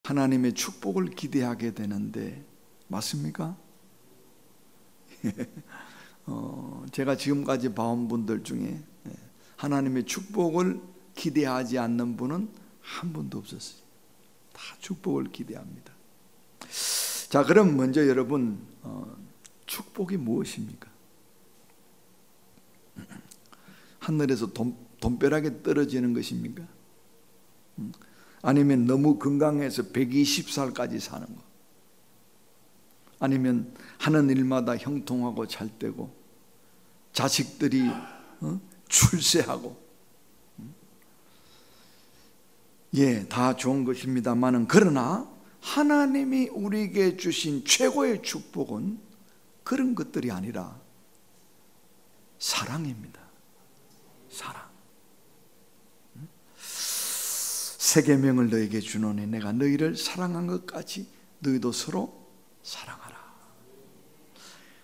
하나님의 축복을 기대하게 되는데 맞습니까? 제가 지금까지 봐온 분들 중에 하나님의 축복을 기대하지 않는 분은 한 분도 없었어요. 다 축복을 기대합니다. 자, 그럼 먼저 여러분, 축복이 무엇입니까? 하늘에서 돈벼락에 떨어지는 것입니까? 아니면 너무 건강해서 120살까지 사는 거? 아니면 하는 일마다 형통하고 잘 되고 자식들이 출세하고, 예, 다 좋은 것입니다만은, 그러나 하나님이 우리에게 주신 최고의 축복은 그런 것들이 아니라 사랑입니다. 사랑. 새 계명을 너에게 주노니 내가 너희를 사랑한 것 같이 너희도 서로 사랑하라.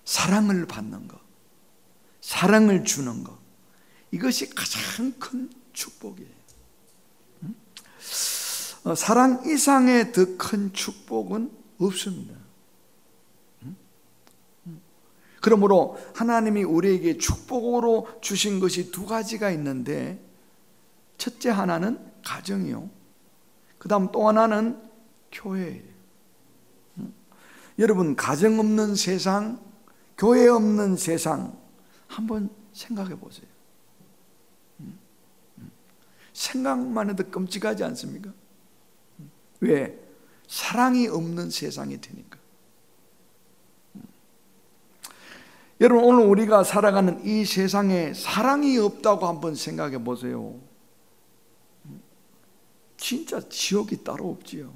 사랑을 받는 것, 사랑을 주는 것, 이것이 가장 큰 축복이에요. 사랑 이상의 더 큰 축복은 없습니다. 그러므로 하나님이 우리에게 축복으로 주신 것이 두 가지가 있는데, 첫째 하나는 가정이요, 그 다음 또 하나는 교회예요. 여러분, 가정 없는 세상, 교회 없는 세상 한번 생각해 보세요. 생각만 해도 끔찍하지 않습니까? 왜? 사랑이 없는 세상이 되니까. 여러분, 오늘 우리가 살아가는 이 세상에 사랑이 없다고 한번 생각해 보세요. 진짜 지옥이 따로 없지요.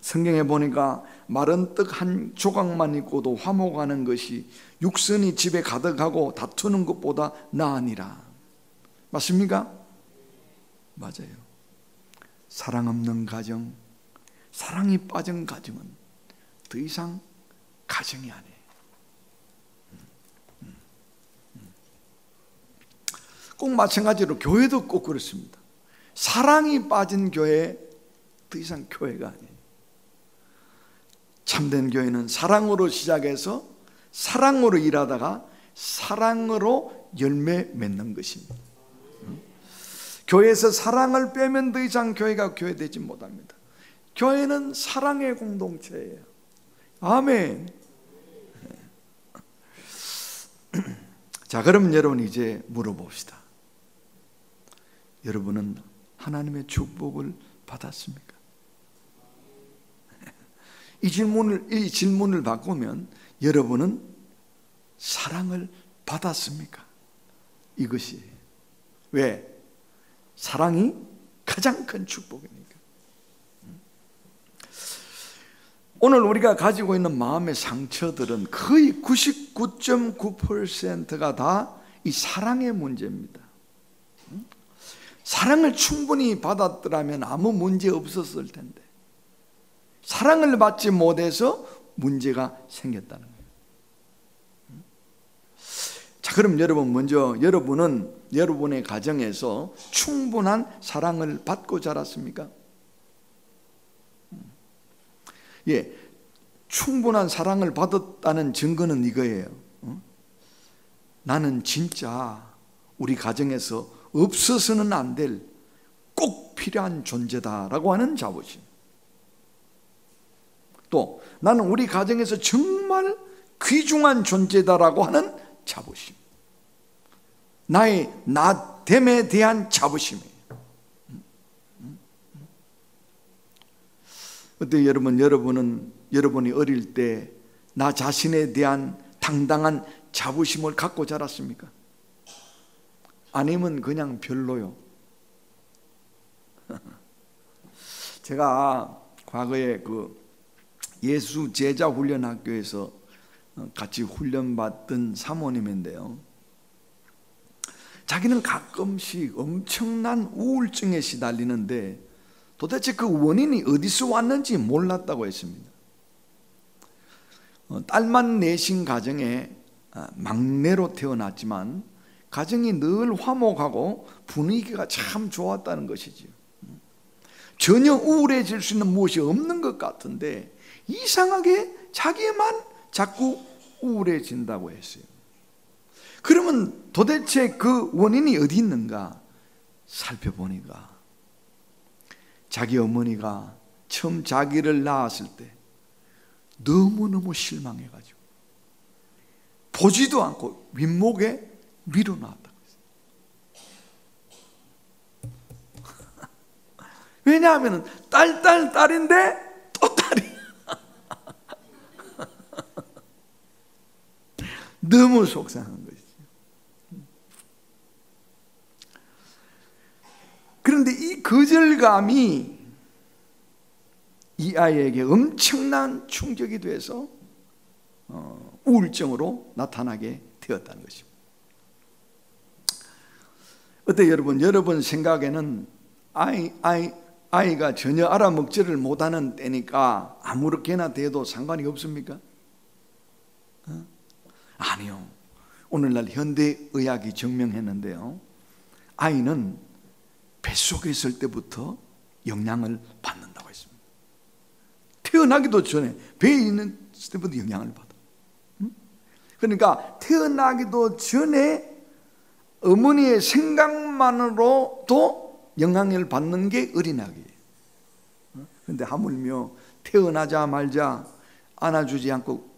성경에 보니까 마른 떡 한 조각만 있고도 화목하는 것이 육선이 집에 가득하고 다투는 것보다 나으니라. 맞습니까? 맞아요. 사랑 없는 가정, 사랑이 빠진 가정은 더 이상 가정이 아니에요. 꼭 마찬가지로 교회도 꼭 그렇습니다. 사랑이 빠진 교회, 더 이상 교회가 아니에요. 참된 교회는 사랑으로 시작해서 사랑으로 일하다가 사랑으로 열매 맺는 것입니다. 교회에서 사랑을 빼면 더 이상 교회가 교회되지 못합니다. 교회는 사랑의 공동체예요. 아멘. 자, 그럼 여러분 이제 물어봅시다. 여러분은 하나님의 축복을 받았습니까? 이 질문을 바꾸면 여러분은 사랑을 받았습니까? 이것이에요. 왜? 사랑이 가장 큰 축복이니까. 오늘 우리가 가지고 있는 마음의 상처들은 거의 99.9%가 다 이 사랑의 문제입니다. 사랑을 충분히 받았더라면 아무 문제 없었을 텐데, 사랑을 받지 못해서 문제가 생겼다는 거예요. 자, 그럼 여러분, 먼저 여러분은 여러분의 가정에서 충분한 사랑을 받고 자랐습니까? 예, 충분한 사랑을 받았다는 증거는 이거예요. 나는 진짜 우리 가정에서 없어서는 안 될 꼭 필요한 존재다라고 하는 자부심. 또 나는 우리 가정에서 정말 귀중한 존재다라고 하는 자부심. 나의 나됨에 대한 자부심이에요. 어때요, 여러분? 여러분이 어릴 때 나 자신에 대한 당당한 자부심을 갖고 자랐습니까? 아니면 그냥 별로요? 제가 과거에 예수 제자 훈련 학교에서 같이 훈련받던 사모님인데요, 자기는 가끔씩 엄청난 우울증에 시달리는데 도대체 그 원인이 어디서 왔는지 몰랐다고 했습니다. 딸만 내신 가정에 막내로 태어났지만 가정이 늘 화목하고 분위기가 참 좋았다는 것이지요. 전혀 우울해질 수 있는 무엇이 없는 것 같은데 이상하게 자기만 자꾸 우울해진다고 했어요. 그러면 도대체 그 원인이 어디 있는가 살펴보니까 자기 어머니가 처음 자기를 낳았을 때 너무너무 실망해가지고 보지도 않고 윗목에 밀어놨다고 했어요. 왜냐하면 딸인데 또 딸이 너무 속상한 것이죠. 그런데 이 거절감이 이 아이에게 엄청난 충격이 돼서 우울증으로 나타나게 되었다는 것입니다. 어때요 여러분? 여러분 생각에는 아이가 전혀 알아먹지를 못하는 때니까 아무렇게나 돼도 상관이 없습니까? 아니요. 오늘날 현대의학이 증명했는데요, 아이는 뱃속에 있을 때부터 영향을 받는다고 했습니다. 태어나기도 전에 배에 있는 때부터 영향을 받아. 그러니까 태어나기도 전에 어머니의 생각만으로도 영향을 받는 게 어린아기예요. 그런데 하물며 태어나자마자 안아주지 않고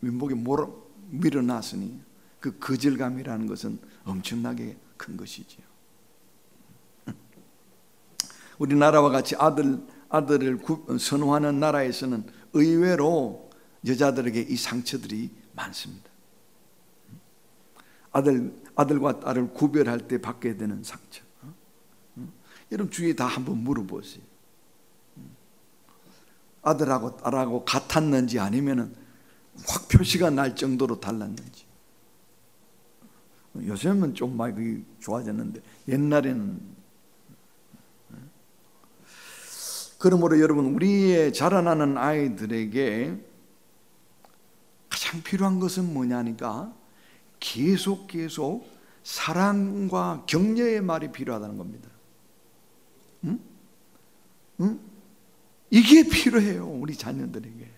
윗목에 밀어놨으니 그 거절감이라는 것은 엄청나게 큰 것이지요. 우리나라와 같이 아들을 선호하는 나라에서는 의외로 여자들에게 이 상처들이 많습니다. 아들과 딸을 구별할 때 받게 되는 상처. 여러분 주위에 다 한번 물어보세요. 아들하고 딸하고 같았는지 아니면은 확 표시가 날 정도로 달랐는지. 요즘은 좀 많이 좋아졌는데 옛날에는. 그러므로 여러분 우리의 자라나는 아이들에게 가장 필요한 것은 뭐냐니까 계속 사랑과 격려의 말이 필요하다는 겁니다. 이게 필요해요 우리 자녀들에게.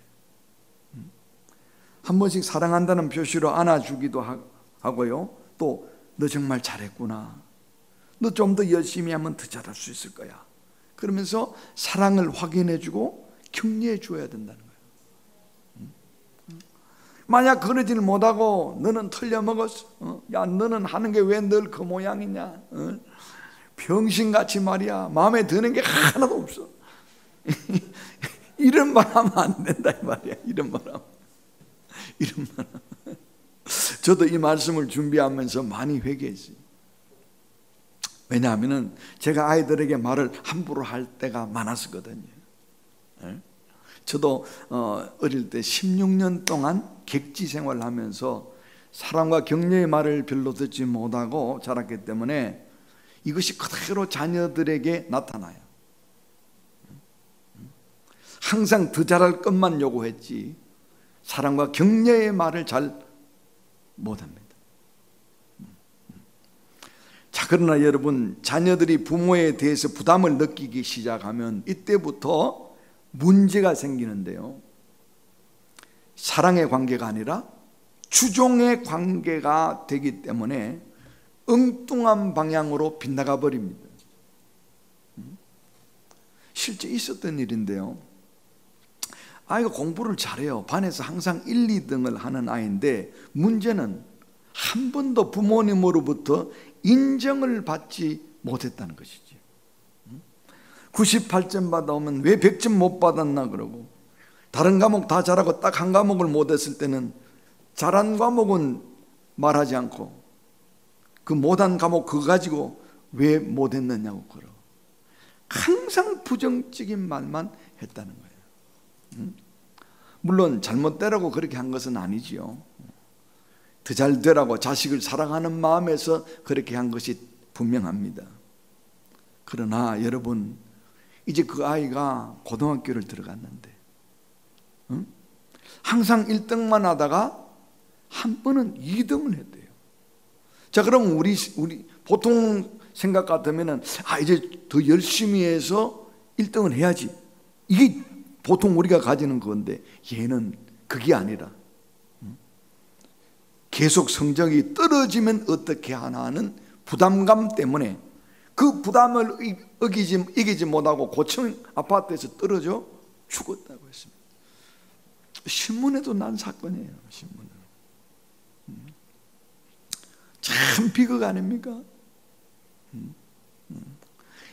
한 번씩 사랑한다는 표시로 안아주기도 하고요, 또 너 정말 잘했구나, 너 좀 더 열심히 하면 더 잘할 수 있을 거야, 그러면서 사랑을 확인해주고 격려해 줘야 된다는 거예요. 만약 그러지를 못하고 너는 틀려먹었어, 야 너는 하는 게 왜 늘 그 모양이냐, 병신같이 말이야, 마음에 드는 게 하나도 없어, 이런 말 하면 안 된다 이 말이야. 이런 말 하면. 저도 이 말씀을 준비하면서 많이 회개했어요. 왜냐하면 제가 아이들에게 말을 함부로 할 때가 많았었거든요. 저도 어릴 때 16년 동안 객지 생활을 하면서 사랑과 격려의 말을 별로 듣지 못하고 자랐기 때문에 이것이 그대로 자녀들에게 나타나요. 항상 더 잘할 것만 요구했지 사랑과 격려의 말을 잘 못합니다. 자, 그러나 여러분 자녀들이 부모에 대해서 부담을 느끼기 시작하면 이때부터 문제가 생기는데요, 사랑의 관계가 아니라 추종의 관계가 되기 때문에 엉뚱한 방향으로 빗나가 버립니다. 실제 있었던 일인데요, 아이가 공부를 잘해요. 반에서 항상 1, 2등을 하는 아이인데 문제는 한 번도 부모님으로부터 인정을 받지 못했다는 것이지. 98점 받아오면 왜 100점 못 받았나 그러고, 다른 과목 다 잘하고 딱 한 과목을 못했을 때는 잘한 과목은 말하지 않고 그 못한 과목 그거 가지고 왜 못했느냐고 그러고 항상 부정적인 말만 했다는 거예요. 물론 잘못되라고 그렇게 한 것은 아니지요. 더 잘 되라고 자식을 사랑하는 마음에서 그렇게 한 것이 분명합니다. 그러나 여러분 이제 그 아이가 고등학교를 들어갔는데 항상 1등만 하다가 한 번은 2등을 했대요. 자, 그럼 우리 보통 생각 같으면은 이제 더 열심히 해서 1등을 해야지. 이게 보통 우리가 가지는 건데 얘는 그게 아니라 계속 성적이 떨어지면 어떻게 하나 하는 부담감 때문에 그 부담을 이기지 못하고 고층 아파트에서 떨어져 죽었다고 했습니다. 신문에도 난 사건이에요. 신문에. 참 비극 아닙니까?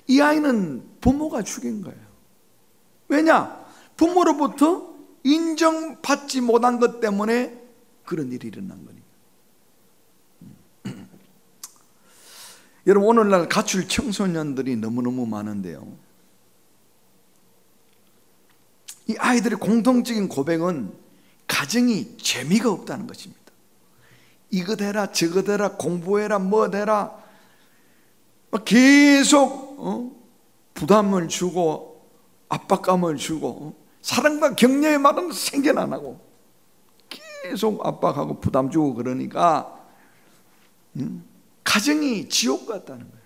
이 아이는 부모가 죽인 거예요. 왜냐? 부모로부터 인정받지 못한 것 때문에 그런 일이 일어난 거니까. 여러분, 오늘날 가출 청소년들이 너무너무 많은데요, 이 아이들의 공통적인 고백은 가정이 재미가 없다는 것입니다. 이거 되라 저거 되라 공부해라 뭐 되라 계속 부담을 주고 압박감을 주고 사랑과 격려의 말은 생전 안 하고 계속 압박하고 부담 주고 그러니까 가정이 지옥 같다는 거예요.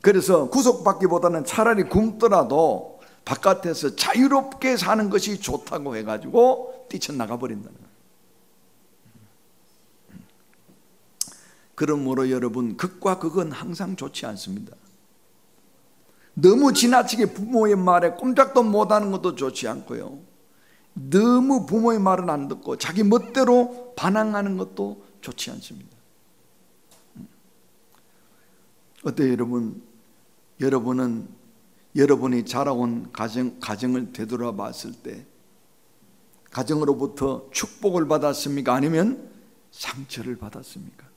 그래서 구속받기보다는 차라리 굶더라도 바깥에서 자유롭게 사는 것이 좋다고 해가지고 뛰쳐나가 버린다는 거예요. 그러므로 여러분, 극과 극은 항상 좋지 않습니다. 너무 지나치게 부모의 말에 꼼짝도 못하는 것도 좋지 않고요, 너무 부모의 말은 안 듣고 자기 멋대로 반항하는 것도 좋지 않습니다. 어때요 여러분? 여러분은 여러분이 자라온 가정을 되돌아봤을 때 가정으로부터 축복을 받았습니까? 아니면 상처를 받았습니까?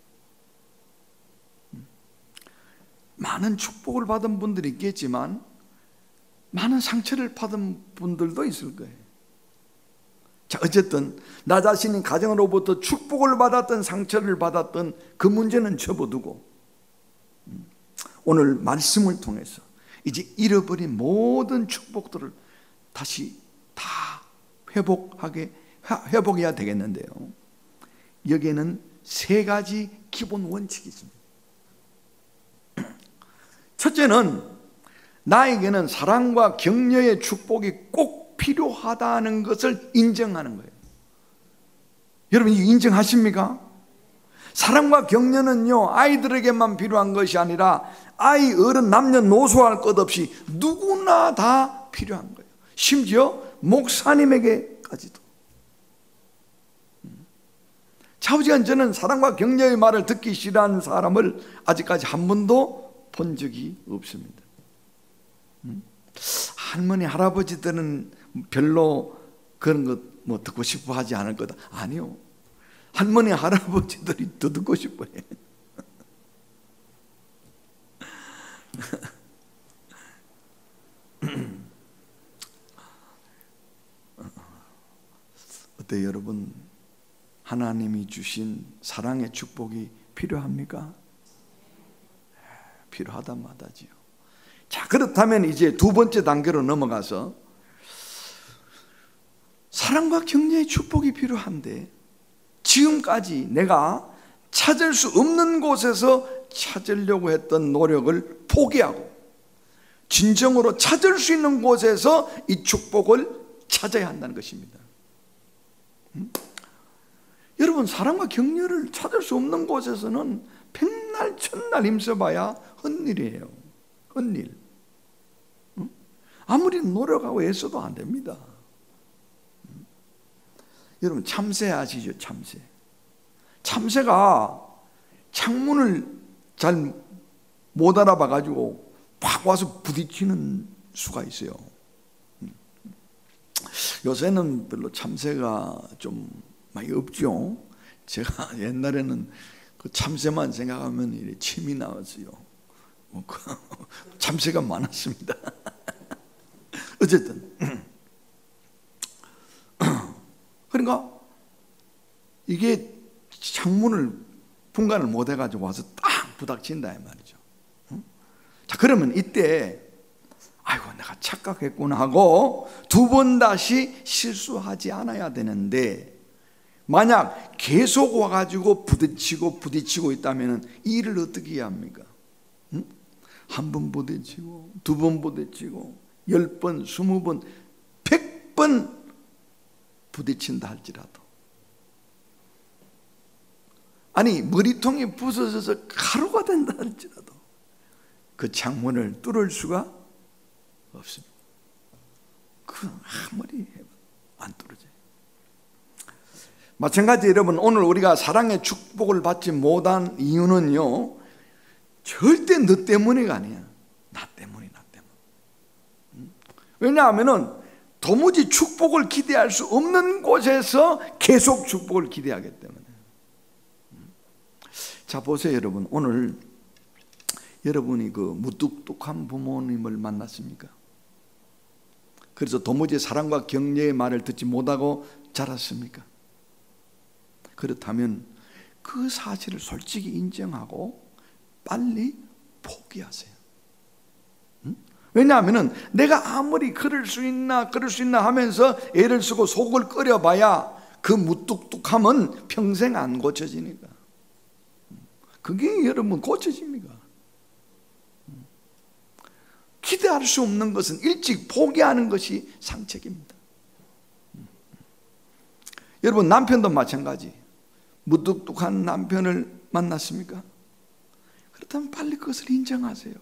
많은 축복을 받은 분들이 있겠지만 많은 상처를 받은 분들도 있을 거예요. 자, 어쨌든 나 자신이 가정으로부터 축복을 받았던 상처를 받았던 그 문제는 접어두고 오늘 말씀을 통해서 이제 잃어버린 모든 축복들을 다시 다 회복해야 되겠는데요, 여기에는 세 가지 기본 원칙이 있습니다. 첫째는 나에게는 사랑과 격려의 축복이 꼭 필요하다는 것을 인정하는 거예요. 여러분, 이 인정하십니까? 사랑과 격려는요, 아이들에게만 필요한 것이 아니라 아이, 어른, 남녀노소할 것 없이 누구나 다 필요한 거예요. 심지어 목사님에게까지도. 차후지간 저는 사랑과 격려의 말을 듣기 싫어하는 사람을 아직까지 한 번도 본 적이 없습니다. 할머니, 할아버지들은 별로 그런 것 뭐 듣고 싶어 하지 않을 거다. 아니요, 할머니, 할아버지들이 더 듣고 싶어요. 어때요 여러분? 하나님이 주신 사랑의 축복이 필요합니까? 필요하단 마다지요. 자, 그렇다면 이제 두 번째 단계로 넘어가서 사랑과 격려의 축복이 필요한데 지금까지 내가 찾을 수 없는 곳에서 찾으려고 했던 노력을 포기하고 진정으로 찾을 수 있는 곳에서 이 축복을 찾아야 한다는 것입니다. 여러분, 사랑과 격려를 찾을 수 없는 곳에서는 백날 천날 힘써봐야 헛일이에요. 헛일. 아무리 노력하고 애써도 안 됩니다. 여러분, 참새 아시죠? 참새. 참새가 창문을 잘 못 알아봐 가지고 팍 와서 부딪히는 수가 있어요. 요새는 별로 참새가 좀 많이 없죠. 제가 옛날에는 그 참새만 생각하면 침이 나왔어요. 참새가 많았습니다. 어쨌든 그러니까 이게 창문을 분간을 못 해가지고 와서 딱 부닥친다 이 말이죠. 자, 그러면 이때 아이고 내가 착각했구나 하고 두 번 다시 실수하지 않아야 되는데, 만약 계속 와가지고 부딪히고 있다면 이 일을 어떻게 해야 합니까? 한 번 부딪히고, 두 번 부딪히고, 10번, 20번, 100번 부딪힌다 할지라도, 아니 머리통이 부서져서 가루가 된다 할지라도 그 창문을 뚫을 수가 없습니다. 그건 아무리 해도 안 뚫어져요. 마찬가지 여러분, 오늘 우리가 사랑의 축복을 받지 못한 이유는요, 절대 너 때문이가 아니야. 나 때문이. 왜냐하면은 도무지 축복을 기대할 수 없는 곳에서 계속 축복을 기대하기 때문에. 자, 보세요 여러분, 오늘 여러분이 그 무뚝뚝한 부모님을 만났습니까? 그래서 도무지 사랑과 격려의 말을 듣지 못하고 자랐습니까? 그렇다면 그 사실을 솔직히 인정하고 빨리 포기하세요. 왜냐하면 내가 아무리 그럴 수 있나 하면서 애를 쓰고 속을 끓여봐야 그 무뚝뚝함은 평생 안 고쳐지니까. 그게 여러분 고쳐집니까? 기대할 수 없는 것은 일찍 포기하는 것이 상책입니다. 여러분, 남편도 마찬가지. 무뚝뚝한 남편을 만났습니까? 그렇다면 빨리 그것을 인정하세요.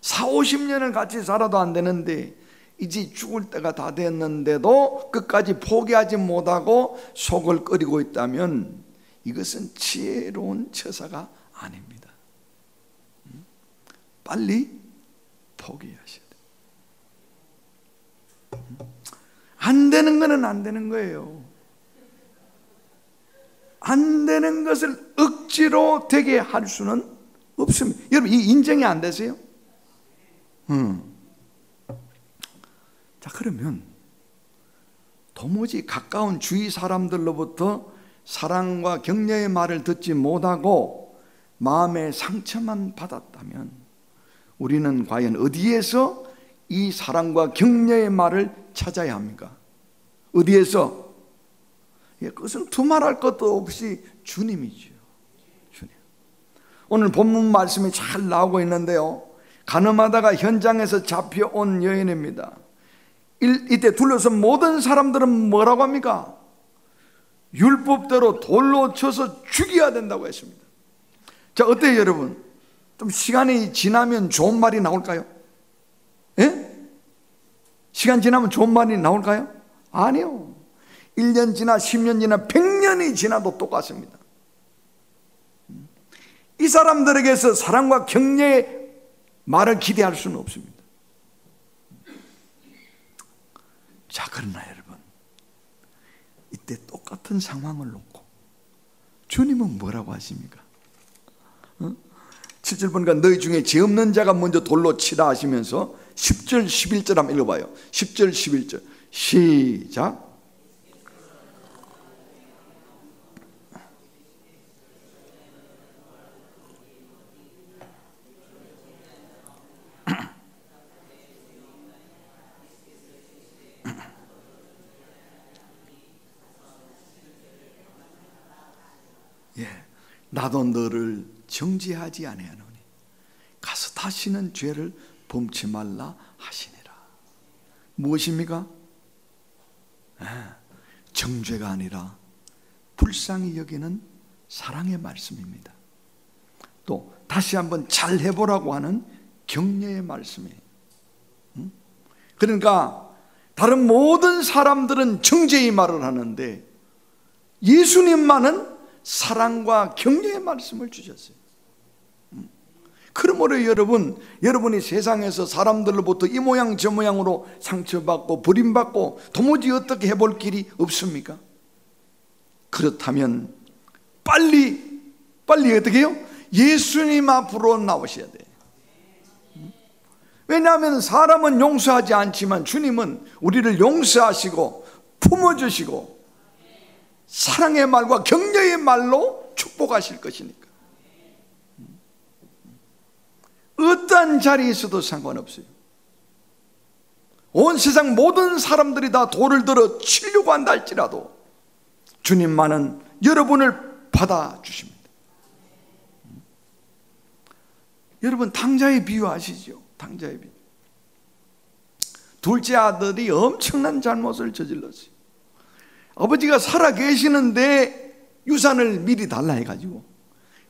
40-50년을 같이 살아도 안 되는데 이제 죽을 때가 다 됐는데도 끝까지 포기하지 못하고 속을 끓이고 있다면 이것은 지혜로운 처사가 아닙니다. 빨리 포기하셔야 돼요. 안 되는 거는 안 되는 거예요. 안 되는 것을 억지로 되게 할 수는 없습니다. 여러분, 이 인정이 안 되세요? 자, 그러면 도무지 가까운 주위 사람들로부터 사랑과 격려의 말을 듣지 못하고 마음의 상처만 받았다면 우리는 과연 어디에서 이 사랑과 격려의 말을 찾아야 합니까? 어디에서? 그것은 두말할 것도 없이 주님이죠. 주님. 오늘 본문 말씀이 잘 나오고 있는데요, 가늠하다가 현장에서 잡혀온 여인입니다. 이때 둘러선 모든 사람들은 뭐라고 합니까? 율법대로 돌로 쳐서 죽여야 된다고 했습니다. 자, 어때요 여러분? 좀 시간이 지나면 좋은 말이 나올까요? 예? 시간 지나면 좋은 말이 나올까요? 아니요. 1년 지나 10년 지나 100년이 지나도 똑같습니다. 이 사람들에게서 사랑과 격려의 말을 기대할 수는 없습니다. 자, 그러나 여러분, 이때 똑같은 상황을 놓고 주님은 뭐라고 하십니까? 7절 보니까 너희 중에 죄 없는 자가 먼저 돌로 치라 하시면서 10절 11절 한번 읽어봐요. 10절 11절 시작. 나도 너를 정죄하지 아니하노니 가서 다시는 죄를 범치 말라 하시니라. 무엇입니까? 정죄가 아니라 불쌍히 여기는 사랑의 말씀입니다. 또 다시 한번 잘 해보라고 하는 격려의 말씀이에요. 그러니까 다른 모든 사람들은 정죄의 말을 하는데 예수님만은 사랑과 격려의 말씀을 주셨어요. 그러므로 여러분이 세상에서 사람들로부터 이 모양 저 모양으로 상처받고 버림받고 도무지 어떻게 해볼 길이 없습니까? 그렇다면 빨리 어떻게 해요? 예수님 앞으로 나오셔야 돼요. 왜냐하면 사람은 용서하지 않지만 주님은 우리를 용서하시고 품어주시고 사랑의 말과 격려의 말로 축복하실 것이니까 어떠한 자리에 있어도 상관없어요. 온 세상 모든 사람들이 다 돌을 들어 치려고 한다 할지라도 주님만은 여러분을 받아주십니다. 여러분 당자의 비유 아시죠? 당자의 비유. 둘째 아들이 엄청난 잘못을 저질렀어요. 아버지가 살아 계시는데 유산을 미리 달라 해가지고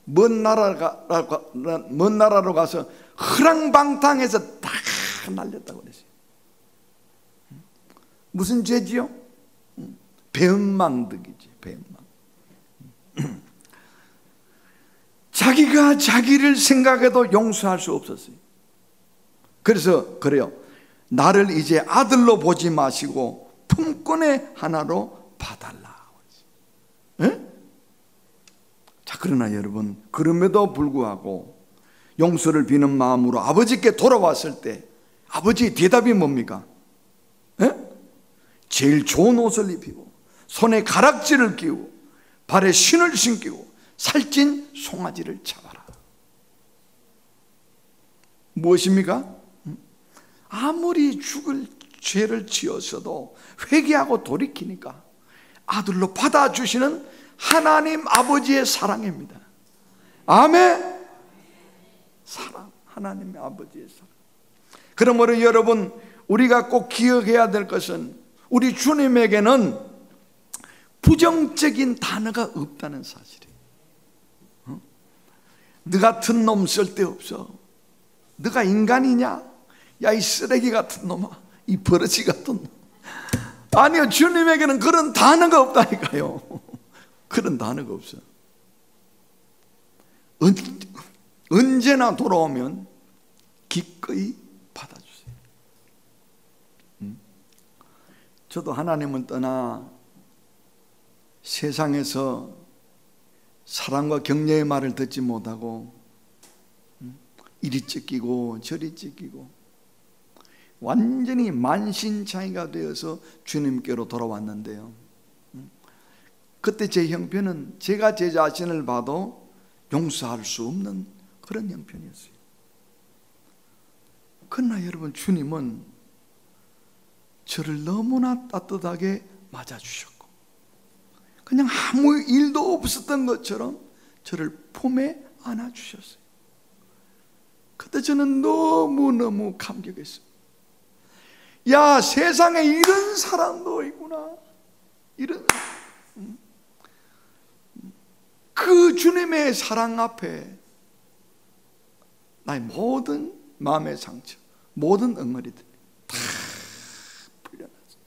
먼 나라로 가서 허랑방탕해서 다 날렸다고 그랬어요. 무슨 죄지요? 배은망덕이지. 배은망. 자기가 자기를 생각해도 용서할 수 없었어요. 그래서 그래요. 나를 이제 아들로 보지 마시고 품꾼의 하나로 봐달라. 에? 자, 그러나 여러분, 그럼에도 불구하고 용서를 비는 마음으로 아버지께 돌아왔을 때 아버지의 대답이 뭡니까? 에? 제일 좋은 옷을 입히고 손에 가락지를 끼우고 발에 신을 신기고 살찐 송아지를 잡아라. 무엇입니까? 아무리 죽을 죄를 지었어도 회개하고 돌이키니까 아들로 받아주시는 하나님 아버지의 사랑입니다. 아멘. 사랑, 하나님의 아버지의 사랑. 그러므로 여러분, 우리가 꼭 기억해야 될 것은 우리 주님에게는 부정적인 단어가 없다는 사실이에요. 너 같은 놈 쓸데없어. 너가 인간이냐? 야, 이 쓰레기 같은 놈아, 이 버러지 같은 놈. 아니요, 주님에게는 그런 단어가 없다니까요. 그런 단어가 없어요. 언제나 돌아오면 기꺼이 받아주세요. 저도 하나님은 떠나 세상에서 사랑과 격려의 말을 듣지 못하고 이리 찢기고 저리 찢기고 완전히 만신창이가 되어서 주님께로 돌아왔는데요, 그때 제 형편은 제가 제 자신을 봐도 용서할 수 없는 그런 형편이었어요. 그러나 여러분, 주님은 저를 너무나 따뜻하게 맞아주셨고 그냥 아무 일도 없었던 것처럼 저를 품에 안아주셨어요. 그때 저는 너무너무 감격했어요. 야, 세상에 이런 사람도 있구나. 이런 그 주님의 사랑 앞에 나의 모든 마음의 상처, 모든 엉머리들 다 풀려났어요.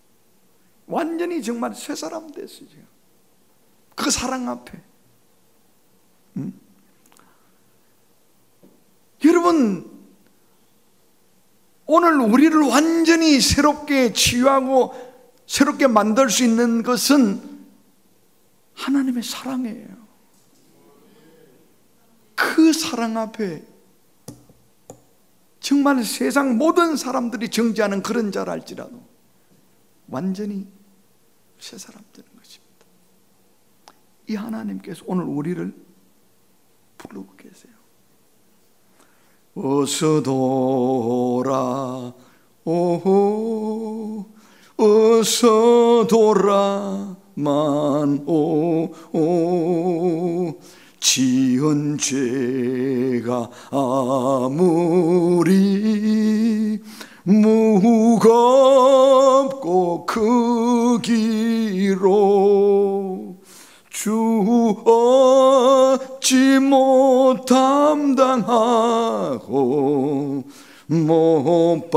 완전히 정말 새 사람 됐어요. 제가 그 사랑 앞에. 여러분, 오늘 우리를 완전히 새롭게 치유하고 새롭게 만들 수 있는 것은 하나님의 사랑이에요. 그 사랑 앞에 정말 세상 모든 사람들이 정죄하는 그런 자랄지라도 완전히 새 사람 되는 것입니다. 이 하나님께서 오늘 우리를 부르고 계세요. 어서 돌아 오, 어서 돌아만 오, 지은 죄가 아무리 무겁고 크기로 주 얻지 못 담당하고 못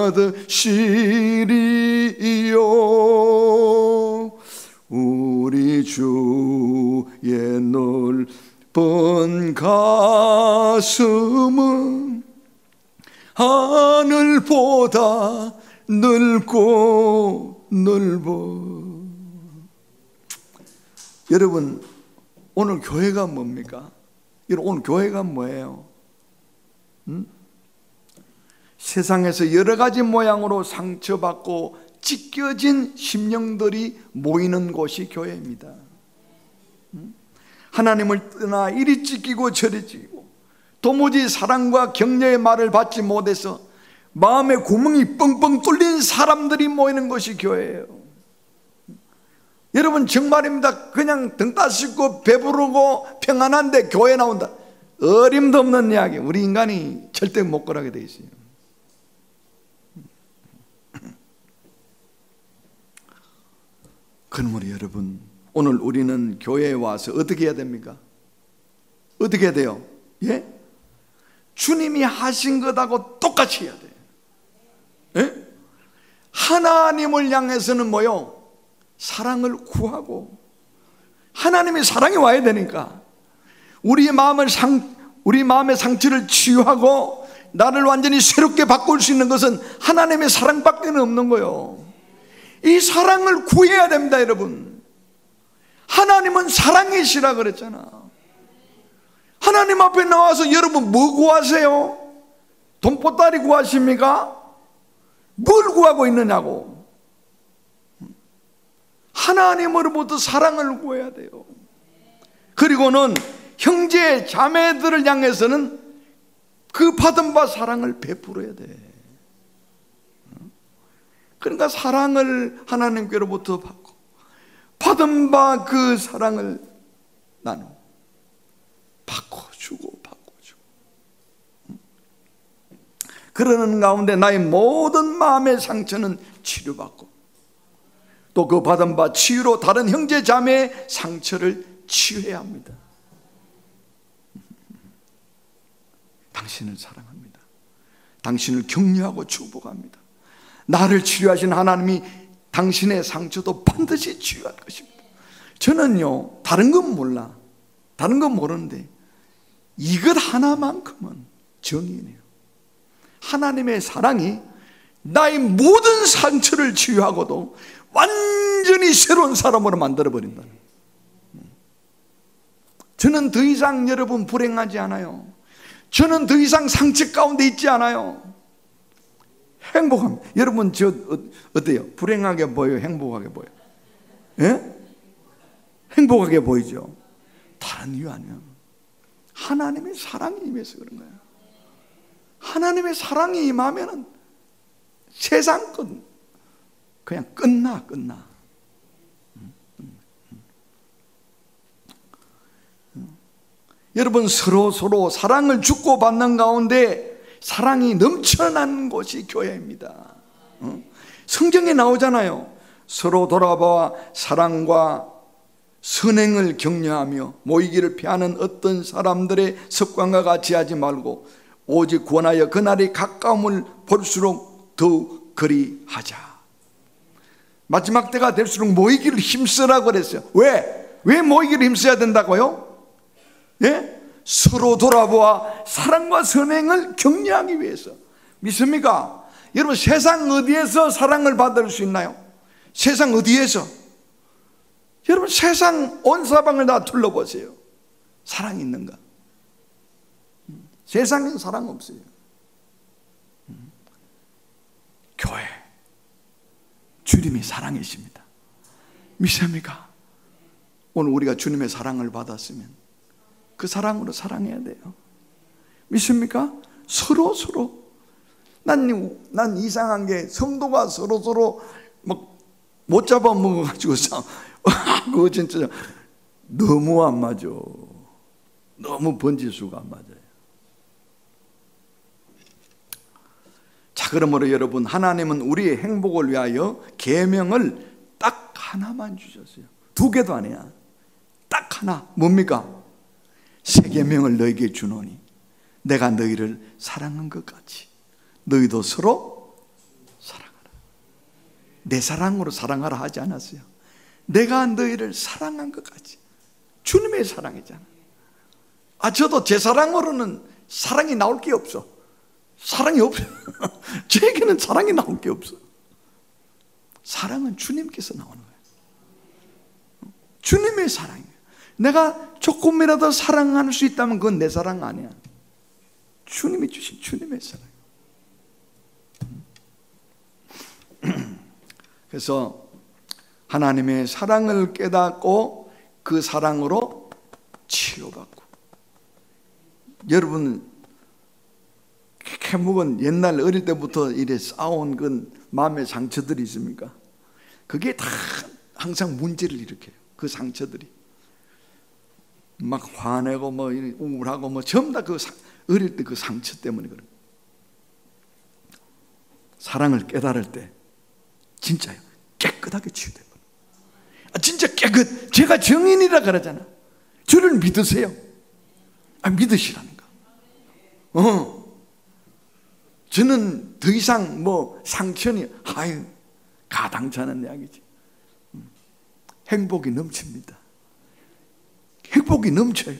받으시리요. 우리 주의 넓은 가슴은 하늘보다 넓고 넓어. 여러분, 오늘 교회가 뭡니까? 여러분, 오늘 교회가 뭐예요? 세상에서 여러 가지 모양으로 상처받고 찢겨진 심령들이 모이는 곳이 교회입니다. 하나님을 떠나 이리 찢기고 저리 찢기고 도무지 사랑과 격려의 말을 받지 못해서 마음에 구멍이 뻥뻥 뚫린 사람들이 모이는 것이 교회예요. 여러분, 정말입니다. 그냥 등 따시고 배부르고 평안한데 교회 나온다. 어림도 없는 이야기. 우리 인간이 절대 못 그러게 돼 있어요. 그러므로 여러분, 오늘 우리는 교회에 와서 어떻게 해야 됩니까? 어떻게 해야 돼요? 예? 주님이 하신 것하고 똑같이 해야 돼요. 예? 하나님을 향해서는 뭐요? 사랑을 구하고, 하나님의 사랑이 와야 되니까 우리의 마음의 상처를 치유하고 나를 완전히 새롭게 바꿀 수 있는 것은 하나님의 사랑밖에 없는 거예요. 이 사랑을 구해야 됩니다, 여러분. 하나님은 사랑이시라 그랬잖아. 하나님 앞에 나와서 여러분 뭐 구하세요? 돈보따리 구하십니까? 뭘 구하고 있느냐고. 하나님으로부터 사랑을 구해야 돼요. 그리고는 형제 자매들을 향해서는 그 받은 바 사랑을 베풀어야 돼. 그러니까 사랑을 하나님께로부터 받고 받은 바 그 사랑을 나누고 받고 주고 받고 주고, 그러는 가운데 나의 모든 마음의 상처는 치료받고 또 그 받은 바 치유로 다른 형제 자매의 상처를 치유해야 합니다. 당신을 사랑합니다. 당신을 격려하고 축복합니다. 나를 치유하신 하나님이 당신의 상처도 반드시 치유할 것입니다. 저는요, 다른 건 몰라. 다른 건 모르는데 이것 하나만큼은 정의네요. 하나님의 사랑이 나의 모든 상처를 치유하고도 완전히 새로운 사람으로 만들어버린다. 저는 더 이상 여러분 불행하지 않아요. 저는 더 이상 상처 가운데 있지 않아요. 행복합니다. 여러분 저 어때요? 불행하게 보여요? 행복하게 보여요? 예? 행복하게 보이죠? 다른 이유 아니에요. 하나님의 사랑이 임해서 그런 거예요. 하나님의 사랑이 임하면은 세상 것 그냥 끝나. 여러분 서로 사랑을 주고받는 가운데 사랑이 넘쳐나는 곳이 교회입니다. 성경에 나오잖아요. 서로 돌아봐 사랑과 선행을 격려하며 모이기를 피하는 어떤 사람들의 습관과 같이 하지 말고 오직 권하여 그날이 가까움을 볼수록 더욱 그리 하자. 마지막 때가 될수록 모이기를 힘쓰라고 그랬어요. 왜 모이기를 힘써야 된다고요? 예? 서로 돌아보아 사랑과 선행을 격려하기 위해서. 믿습니까? 여러분 세상 어디에서 사랑을 받을 수 있나요? 세상 어디에서? 여러분 세상 온 사방을 다 둘러보세요. 사랑이 있는가? 세상엔 사랑 없어요. 교회 주님이 사랑이십니다. 믿습니까? 오늘 우리가 주님의 사랑을 받았으면 그 사랑으로 사랑해야 돼요. 믿습니까? 서로 난 이상한 게 성도가 서로 막 못 잡아먹어가지고 그거 진짜 너무 안 맞아. 너무 번지수가 안 맞아요. 자, 그러므로 여러분 하나님은 우리의 행복을 위하여 계명을 딱 하나만 주셨어요. 2개도 아니야. 딱 하나. 뭡니까? 새 계명을 너에게 주노니 내가 너희를 사랑한 것 같이 너희도 서로 사랑하라. 내 사랑으로 사랑하라 하지 않았어요. 내가 너희를 사랑한 것 같이. 주님의 사랑이잖아. 저도 제 사랑으로는 사랑이 나올 게 없어. 사랑이 없어. 저에게는 사랑이 나올 게 없어. 사랑은 주님께서 나오는 거예요. 주님의 사랑이에요. 내가 조금이라도 사랑할 수 있다면 그건 내 사랑 아니야. 주님이 주신 주님의 사랑. 그래서 하나님의 사랑을 깨닫고 그 사랑으로 치유받고. 여러분 캐묵은 옛날 어릴 때부터 이래 쌓아온 그 마음의 상처들이 있습니까? 그게 다 항상 문제를 일으켜요. 그 상처들이. 막 화내고 뭐 우울하고 뭐 전부 다 그 어릴 때 그 상처 때문에 그래. 사랑을 깨달을 때 진짜요, 깨끗하게 치유돼요. 진짜 깨끗. 제가 정인이라 그러잖아. 저를 믿으세요. 믿으시라니까. 저는 더 이상 뭐 상처니 가당찮은 이야기지. 행복이 넘칩니다. 행복이 넘쳐요.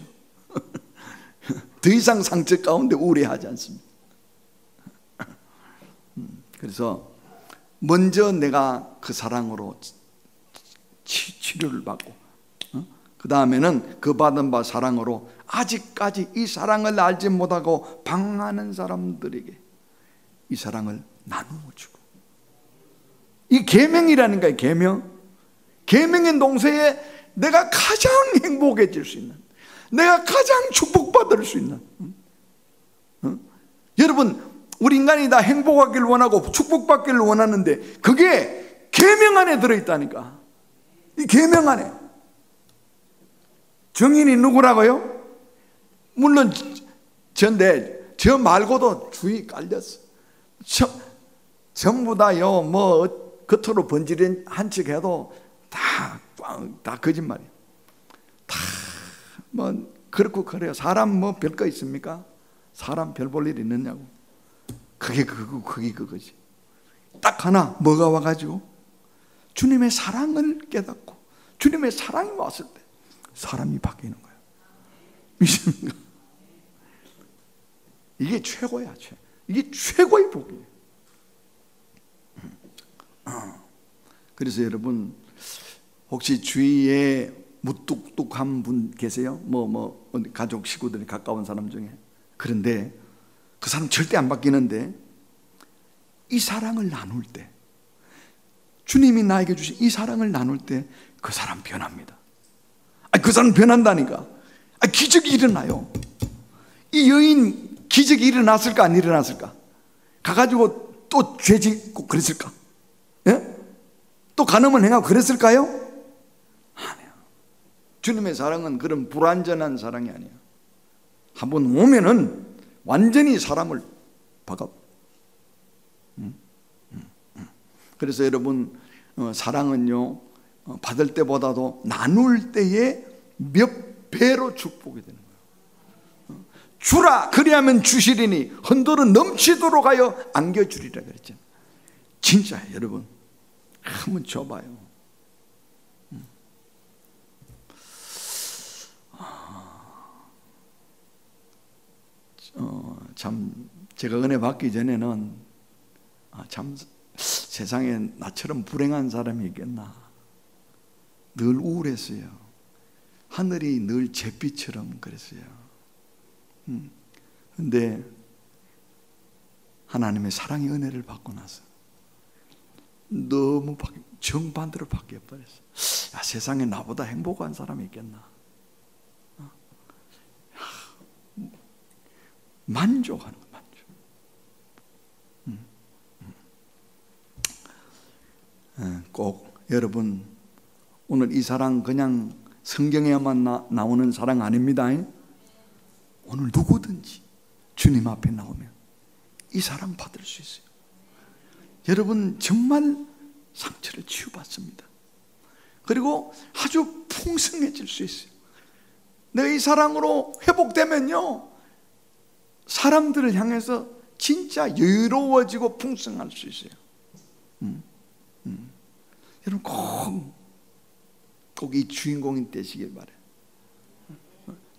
더 이상 상처 가운데 우울해하지 않습니다. 그래서 먼저 내가 그 사랑으로 치료를 받고, 그 다음에는 그 받은 바 사랑으로 아직까지 이 사랑을 알지 못하고 방황하는 사람들에게 이 사랑을 나누어 주고. 이 계명이라는 거예요. 계명의 농서에 내가 가장 행복해질 수 있는, 내가 가장 축복받을 수 있는, 여러분 우리 인간이 다 행복하기를 원하고 축복받기를 원하는데 그게 계명 안에 들어있다니까. 이 계명 안에. 정인이 누구라고요? 물론 저 말고도 주위 깔렸어. 전부 다요 뭐 겉으로 번지른 척 해도 다 거짓말이에요. 다 뭐 그렇고 그래요. 사람 뭐 별 거 있습니까? 사람 별 볼 일 있느냐고. 그게 그거지. 딱 하나, 뭐가 와가지고 주님의 사랑을 깨닫고 주님의 사랑이 왔을 때 사람이 바뀌는 거예요. 믿습니까? 이게 최고야. 이게 최고의 복이에요. 그래서 여러분 혹시 주위에 무뚝뚝한 분 계세요? 가족 식구들이 가까운 사람 중에. 그런데 그 사람 절대 안 바뀌는데 이 사랑을 나눌 때, 주님이 나에게 주신 이 사랑을 나눌 때 그 사람 변합니다. 그 사람 변한다니까. 기적이 일어나요. 이 여인 기적이 일어났을까 안 일어났을까? 가가지고 또 죄 짓고 그랬을까? 예? 또 간음을 행하고 그랬을까요? 아니요. 주님의 사랑은 그런 불완전한 사랑이 아니에요. 한번 오면은 완전히 사람을 박아. 그래서 여러분 사랑은요 받을 때보다도 나눌 때에 몇 배로 축복이 되는 거예요. 주라 그리하면 주시리니 흔들어 넘치도록 하여 안겨주리라 그랬잖아요. 진짜 여러분 한번 줘봐요. 참 제가 은혜 받기 전에는 참 세상에 나처럼 불행한 사람이 있겠나 늘 우울했어요. 하늘이 늘 잿빛처럼 그랬어요. 근데 하나님의 사랑의 은혜를 받고 나서 너무 정반대로 바뀌어버렸어요. 세상에 나보다 행복한 사람이 있겠나. 만족하는 거, 만족. 꼭 여러분 오늘 이 사랑 그냥 성경에만 나오는 사랑 아닙니다. 오늘 누구든지 주님 앞에 나오면 이 사랑 받을 수 있어요. 여러분 정말 상처를 치유받습니다. 그리고 아주 풍성해질 수 있어요. 내가 이 사랑으로 회복되면요 사람들을 향해서 진짜 여유로워지고 풍성할 수 있어요. 여러분 꼭 이 주인공이 되시길 바라요.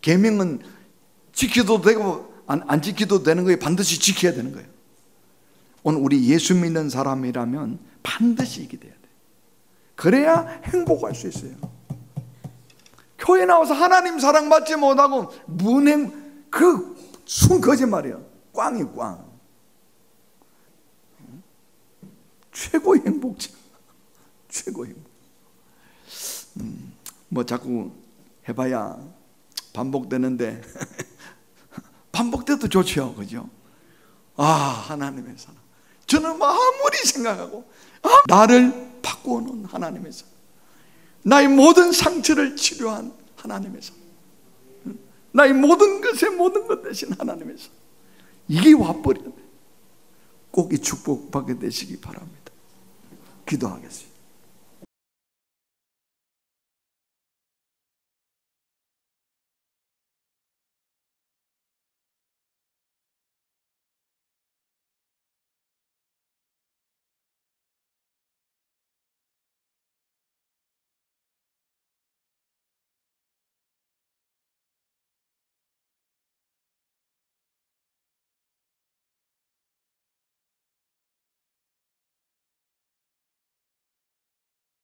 계명은 지켜도 되고 안 지켜도 되는 거예요. 반드시 지켜야 되는 거예요. 오늘 우리 예수 믿는 사람이라면 반드시 이게 돼야 돼요. 그래야 행복할 수 있어요. 교회 나와서 하나님 사랑받지 못하고 순 거짓말이야. 꽝이 꽝. 최고의 행복지. 최고의 행복. 뭐 자꾸 해봐야 반복되는데 반복돼도 좋죠, 그죠? 하나님의 사랑. 저는 뭐 아무리 생각하고 나를 바꾸어놓은 하나님의 사랑, 나의 모든 상처를 치료한 하나님의 사랑. 나의 모든 것의 모든 것 대신 하나님에서 이게 와버려야 돼. 꼭 이 축복 받게 되시기 바랍니다. 기도하겠습니다.